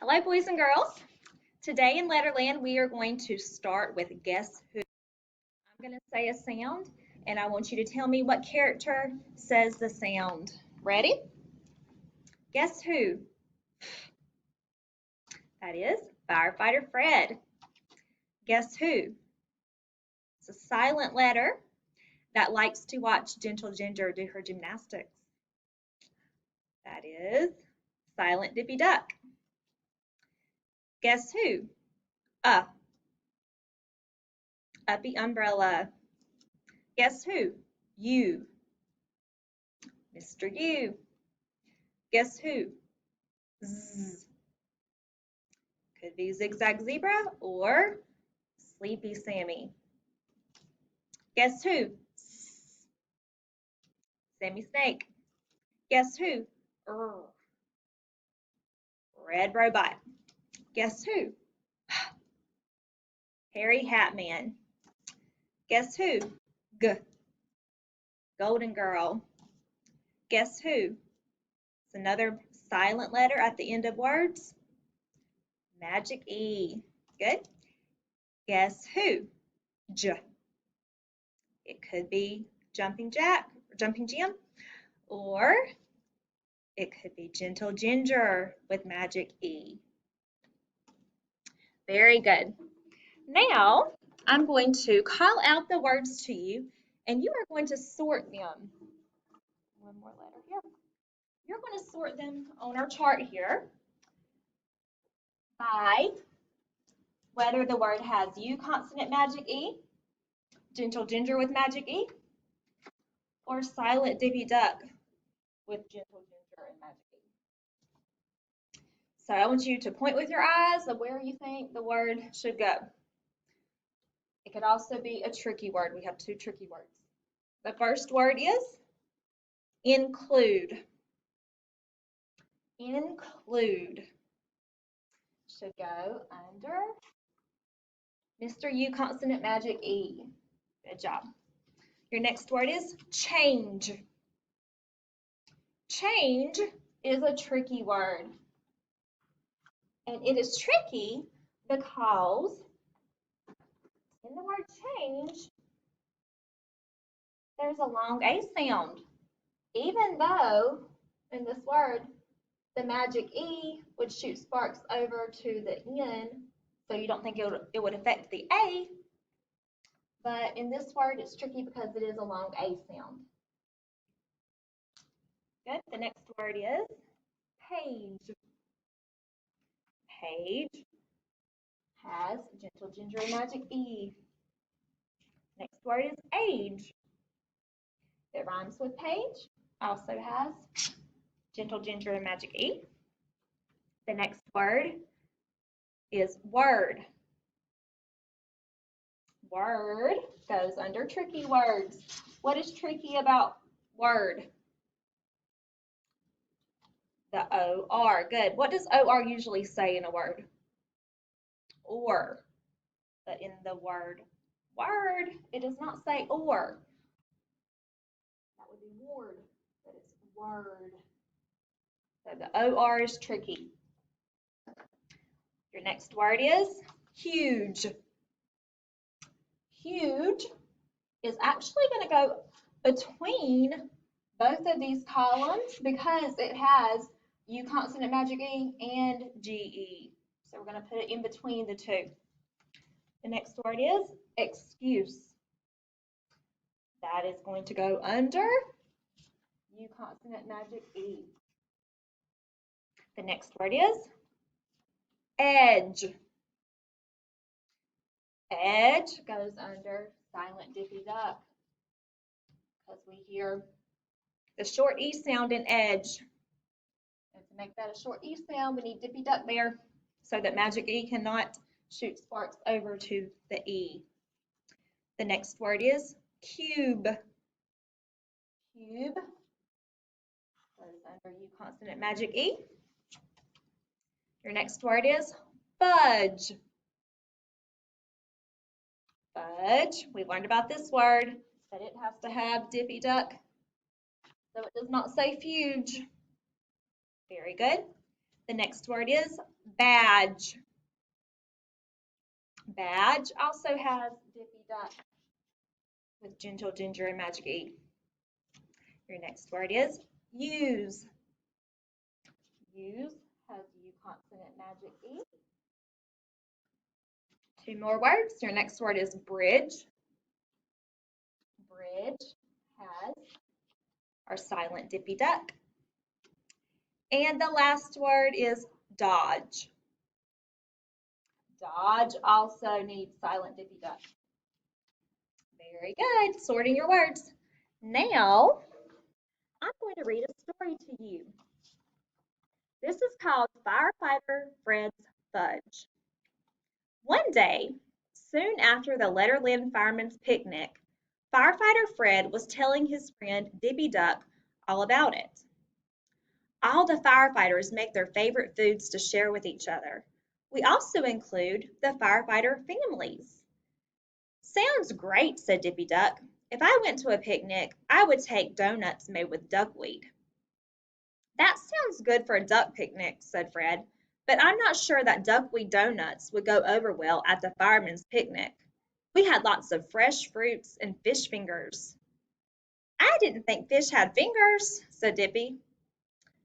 Hello, boys and girls. Today in Letterland, we are going to start with Guess Who. I'm going to say a sound, and I want you to tell me what character says the sound. Ready? Guess who? That is Firefighter Fred. Guess who? It's a silent letter that likes to watch Gentle Ginger do her gymnastics. That is Silent Dippy Duck. Guess who? Uppy Umbrella. Guess who? You. Mr. U. Guess who? Zzz. Could be Zigzag Zebra or Sleepy Sammy. Guess who? Sammy Snake. Guess who? Red Robot. Guess who? Harry Hatman. Guess who? Golden Girl. Guess who? It's another silent letter at the end of words. Magic E. Good. Guess who? J. It could be Jumping Jack or Jumping Jim, or it could be Gentle Ginger with Magic E. Very good. Now, I'm going to call out the words to you, and you are going to sort them. One more letter here. You're going to sort them on our chart here by whether the word has U consonant Magic E, Gentle Ginger with Magic E, or Silent Dippy Duck with Gentle Ginger and Magic E. So I want you to point with your eyes of where you think the word should go. It could also be a tricky word. We have two tricky words. The first word is include. Include should go under Mr. U consonant Magic E. Good job. Your next word is change. Change is a tricky word. And it is tricky because in the word change, there's a long A sound. Even though in this word, the Magic E would shoot sparks over to the N, so you don't think it would affect the A. But in this word, it's tricky because it is a long A sound. Good. The next word is page. Page has Gentle Ginger and Magic E. Next word is age. It rhymes with page. Also has Gentle Ginger and Magic E. The next word is word. Word goes under tricky words. What is tricky about word? The O-R. Good. What does O-R usually say in a word? Or. But in the word word, it does not say or. That would be word, but it's word. So the O-R is tricky. Your next word is huge. Huge is actually going to go between both of these columns because it has U consonant Magic E and GE. So we're going to put it in between the two. The next word is excuse. That is going to go under U consonant Magic E. The next word is edge. Edge goes under Silent Dippy Duck because we hear the short E sound in edge. And to make that a short E sound, we need Dippy Duck there so that Magic E cannot shoot sparks over to the E. The next word is cube. Cube goes under U consonant Magic E. Your next word is fudge. Fudge, we learned about this word, that it has to have Dippy Duck, so it does not say fuge. Very good. The next word is badge. Badge also has Dippy Duck with Gentle Ginger and Magic E. Your next word is use. Use has U consonant Magic E. Two more words. Your next word is bridge. Bridge has our silent Dippy Duck. And the last word is dodge. Dodge also needs silent Dippy Duck. Very good. Sorting your words. Now, I'm going to read a story to you. This is called Firefighter Fred's Fudge. One day, soon after the Letterland Firemen's Picnic, Firefighter Fred was telling his friend Dippy Duck all about it. All the firefighters make their favorite foods to share with each other. We also include the firefighter families. Sounds great, said Dippy Duck. If I went to a picnic, I would take donuts made with duckweed. That sounds good for a duck picnic, said Fred, but I'm not sure that duckweed donuts would go over well at the firemen's picnic. We had lots of fresh fruits and fish fingers. I didn't think fish had fingers, said Dippy.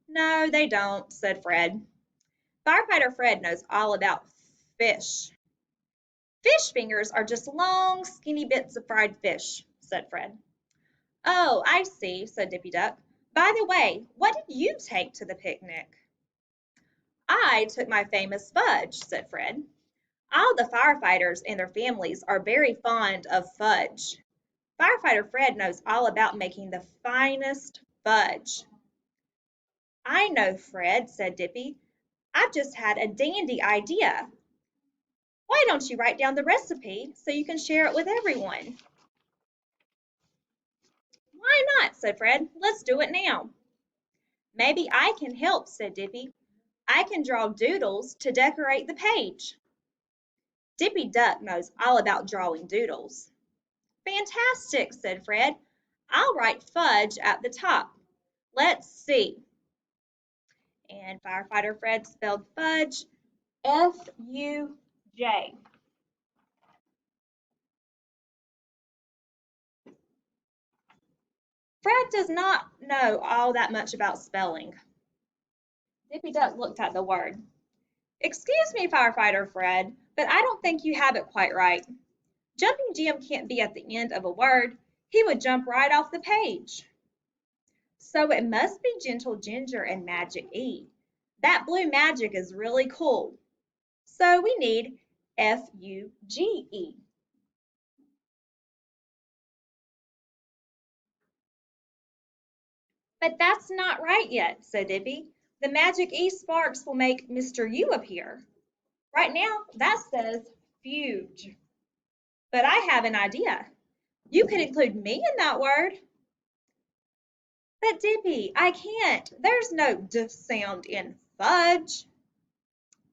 No, they don't, said Fred. Firefighter Fred knows all about fish. Fish fingers are just long, skinny bits of fried fish, said Fred. Oh, I see, said Dippy Duck. By the way, what did you take to the picnic? I took my famous fudge, said Fred. All the firefighters and their families are very fond of fudge. Firefighter Fred knows all about making the finest fudge. I know, Fred, said Dippy. I've just had a dandy idea. Why don't you write down the recipe so you can share it with everyone? Why not, said Fred. Let's do it now. Maybe I can help, said Dippy. I can draw doodles to decorate the page. Dippy Duck knows all about drawing doodles. Fantastic, said Fred. I'll write fudge at the top. Let's see. And Firefighter Fred spelled fudge F-U-J. Fred does not know all that much about spelling. Dippy Duck looked at the word. Excuse me, Firefighter Fred, but I don't think you have it quite right. Jumping Jim can't be at the end of a word. He would jump right off the page. So it must be Gentle Ginger and Magic E. That blue magic is really cool. So we need F-U-G-E. But that's not right yet, said Dippy. The Magic E sparks will make Mr. U appear. Right now, that says fuge. But I have an idea. You could include me in that word. But Dippy, I can't. There's no D sound in fudge.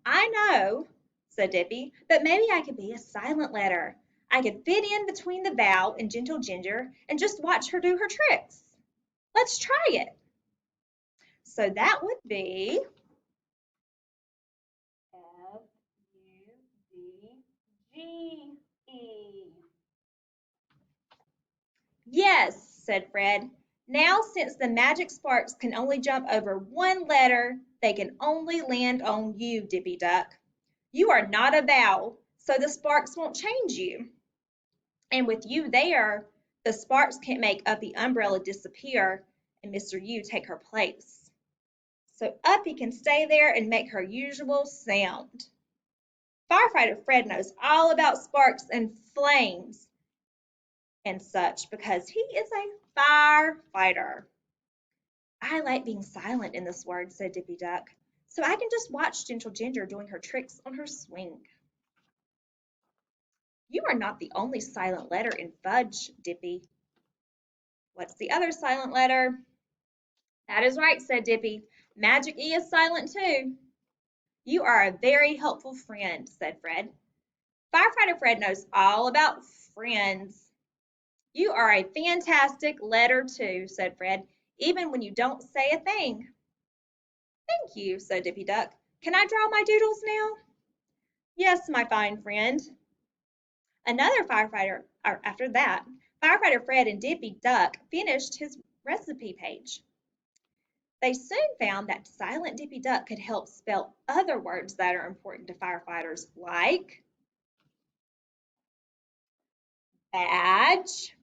I know, said Dippy, but maybe I could be a silent letter. I could fit in between the vowel and Gentle Ginger and just watch her do her tricks. Let's try it. So that would be F-U-D-G-E. Yes, said Fred. Now, since the magic sparks can only jump over one letter, they can only land on you, Dippy Duck. You are not a vowel, so the sparks won't change you. And with you there, the sparks can't make Uppy Umbrella disappear and Mr. U take her place. So Uppy can stay there and make her usual sound. Firefighter Fred knows all about sparks and flames and such because he is a firefighter. I like being silent in this word, said Dippy Duck, so I can just watch Gentle Ginger doing her tricks on her swing. You are not the only silent letter in fudge, Dippy. What's the other silent letter? That is right, said Dippy. Magic E is silent too. You are a very helpful friend, said Fred. Firefighter Fred knows all about friends. You are a fantastic letter too, said Fred, even when you don't say a thing. Thank you, said Dippy Duck. Can I draw my doodles now? Yes, my fine friend. Another firefighter, or after that, Firefighter Fred and Dippy Duck finished his recipe page. They soon found that Silent Dippy Duck could help spell other words that are important to firefighters, like badge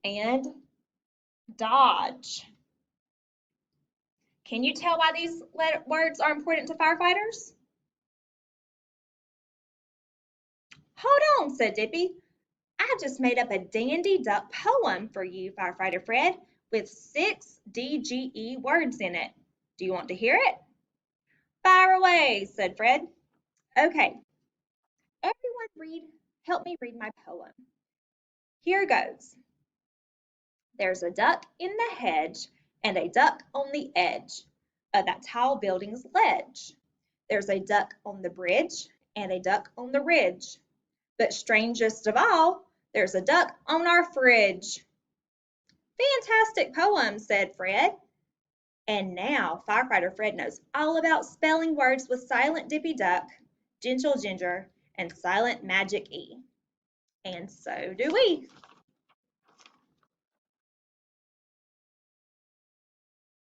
and dodge. Can you tell why these words are important to firefighters? Hold on, said Dippy. I just made up a dandy duck poem for you, Firefighter Fred, with 6 DGE words in it. Do you want to hear it? Fire away, said Fred. Okay, everyone help me read my poem. Here goes. There's a duck in the hedge and a duck on the edge of that tall building's ledge. There's a duck on the bridge and a duck on the ridge. But strangest of all, there's a duck on our fridge. Fantastic poem, said Fred. And now Firefighter Fred knows all about spelling words with Silent Dippy Duck, Gentle Ginger, and Silent Magic E. And so do we.